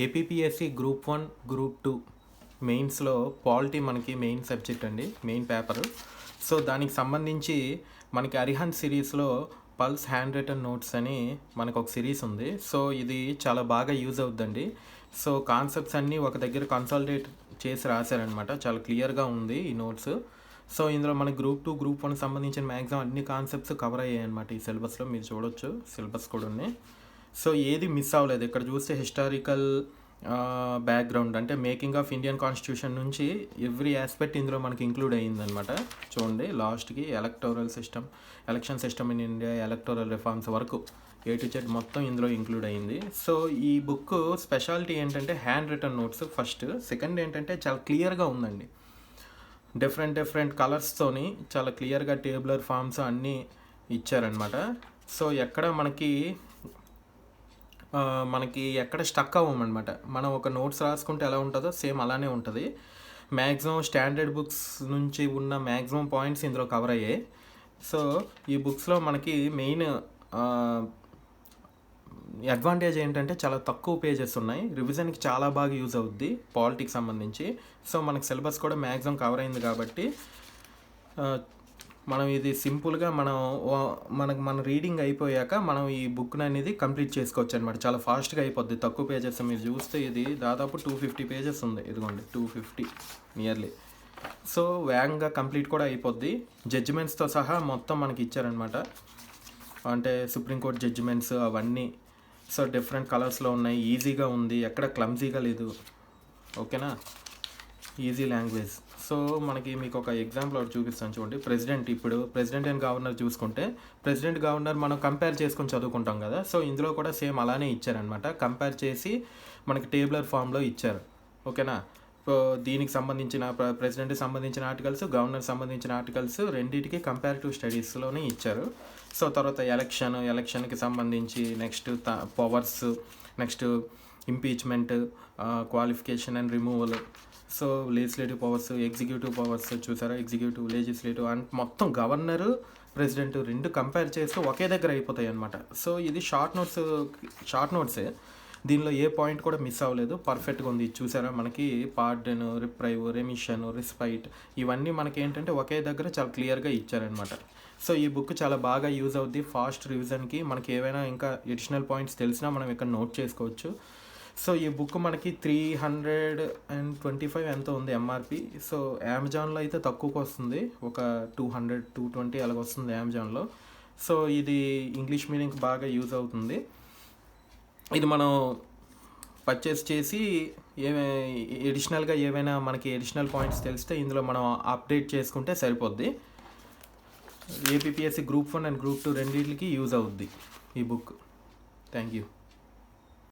APPSC group 1 group 2 మెయిన్స్లో polity మనకి main subject అండి, మెయిన్ పేపరు. సో దానికి సంబంధించి మనకి అరిహంత్ సిరీస్లో పల్స్ హ్యాండ్ రిటన్ నోట్స్ అని మనకు ఒక సిరీస్ ఉంది. సో ఇది చాలా బాగా యూజ్ అవుద్దండి. సో కాన్సెప్ట్స్ అన్నీ ఒక దగ్గర కన్సాలిడేట్ చేసి రాశారనమాట. చాలా క్లియర్గా ఉంది ఈ నోట్స్. సో ఇందులో మనకి గ్రూప్ 2 గ్రూప్ 1 సంబంధించిన మ్యాక్సిమం అన్ని కాన్సెప్ట్స్ కవర్ అయ్యాయి అనమాట ఈ సిలబస్లో. మీరు చూడొచ్చు, సిలబస్ కూడా ఉన్నాయి. సో ఏది మిస్ అవ్వలేదు. ఇక్కడ చూస్తే హిస్టారికల్ బ్యాక్గ్రౌండ్ అంటే మేకింగ్ ఆఫ్ ఇండియన్ కాన్స్టిట్యూషన్ నుంచి ఎవ్రీ ఆస్పెక్ట్ ఇందులో మనకి ఇంక్లూడ్ అయ్యిందనమాట. చూడండి లాస్ట్కి electoral system, election system in India, electoral reforms వరకు A to Z మొత్తం ఇందులో ఇంక్లూడ్ అయ్యింది. సో ఈ బుక్ స్పెషాలిటీ ఏంటంటే hand written notes first. Second ఏంటంటే చాలా క్లియర్గా ఉందండి. డిఫరెంట్ కలర్స్తోని చాలా క్లియర్గా టేబులర్ ఫామ్స్ అన్నీ ఇచ్చారనమాట. సో ఎక్కడ మనకి ఎక్కడ స్టక్ అవ్వమన్నమాట. మనం ఒక నోట్స్ రాసుకుంటే ఎలా ఉంటుందో సేమ్ అలానే ఉంటుంది. మ్యాక్సిమం స్టాండర్డ్ బుక్స్ నుంచి ఉన్న మ్యాక్సిమం పాయింట్స్ ఇందులో కవర్ అయ్యాయి. సో ఈ బుక్స్లో మనకి మెయిన్ అడ్వాంటేజ్ ఏంటంటే చాలా తక్కువ పేజెస్ ఉన్నాయి. రివిజన్కి చాలా బాగా యూజ్ అవుద్ది పాలిటిక్స్ సంబంధించి. సో మనకి సిలబస్ కూడా మ్యాక్సిమం కవర్ అయింది కాబట్టి మనం ఇది సింపుల్గా మన రీడింగ్ అయిపోయాక మనం ఈ బుక్ అనేది కంప్లీట్ చేసుకోవచ్చు అనమాట. చాలా ఫాస్ట్గా అయిపోద్ది, తక్కువ పేజెస్. మీరు చూస్తే ఇది దాదాపు 250 పేజెస్ ఉంది. ఇదిగోండి 250 నియర్లీ. సో వేగంగా కంప్లీట్ కూడా అయిపోద్ది. జడ్జిమెంట్స్తో సహా మొత్తం మనకి ఇచ్చారనమాట. అంటే సుప్రీంకోర్టు జడ్జిమెంట్స్ అవన్నీ. సో డిఫరెంట్ కలర్స్లో ఉన్నాయి. ఈజీగా ఉంది, ఎక్కడ క్లమ్జీగా లేదు. ఓకేనా, ఈజీ లాంగ్వేజ్. సో మీకు ఒక ఎగ్జాంపుల్ ఒకటి చూపిస్తాను చూడండి. ఇప్పుడు ప్రెసిడెంట్ అండ్ గవర్నర్ చూసుకుంటే ప్రెసిడెంట్ గవర్నర్ మనం కంపేర్ చేసుకొని చదువుకుంటాం కదా. సో ఇందులో కూడా సేమ్ అలానే ఇచ్చారనమాట. కంపేర్ చేసి మనకి టేబులర్ ఫామ్లో ఇచ్చారు. ఓకేనా. సో దీనికి సంబంధించిన ప్రెసిడెంట్కి సంబంధించిన ఆర్టికల్స్, గవర్నర్ సంబంధించిన ఆర్టికల్స్ రెండింటికి కంపారిటివ్ స్టడీస్లోనే ఇచ్చారు. సో తర్వాత ఎలక్షన్కి సంబంధించి next powers, next impeachment, qualification and removal. So legislative powers, executive powers చూసారా, ఎగ్జిక్యూటివ్, లెజిస్లేటివ్ అండ్ మొత్తం గవర్నరు, ప్రెసిడెంట్ రెండు కంపేర్ చేస్తే ఒకే దగ్గర అయిపోతాయి అనమాట. సో ఇది షార్ట్ నోట్సే. దీనిలో ఏ పాయింట్ కూడా మిస్ అవ్వలేదు, పర్ఫెక్ట్గా ఉంది. చూసారా, మనకి పార్డన్, రిప్రైవ్, రెమిషన్, రిస్పైట్ ఇవన్నీ మనకి ఏంటంటే ఒకే దగ్గర చాలా క్లియర్గా ఇచ్చారనమాట. సో ఈ బుక్ చాలా బాగా యూజ్ అవుద్ది ఫాస్ట్ రివిజన్కి. మనకి ఏవైనా ఇంకా ఎడిషనల్ పాయింట్స్ తెలిసినా మనం ఇక్కడ నోట్ చేసుకోవచ్చు. సో ఈ బుక్ మనకి 325 ఎంతో ఉంది ఎంఆర్పి. సో అమెజాన్లో అయితే తక్కువకి వస్తుంది, ఒక 200, 220 అలాగ వస్తుంది అమెజాన్లో. సో ఇది ఇంగ్లీష్ మీడియంకి బాగా యూజ్ అవుతుంది. ఇది మనం పర్చేస్ చేసి ఎడిషనల్గా ఏవైనా మనకి ఎడిషనల్ పాయింట్స్ తెలిస్తే ఇందులో మనం అప్డేట్ చేసుకుంటే సరిపోద్ది. ఏపీపీఎస్సి గ్రూప్ 1 అండ్ గ్రూప్ 2 రెండింటికి యూజ్ అవుద్ది ఈ బుక్. Thank you.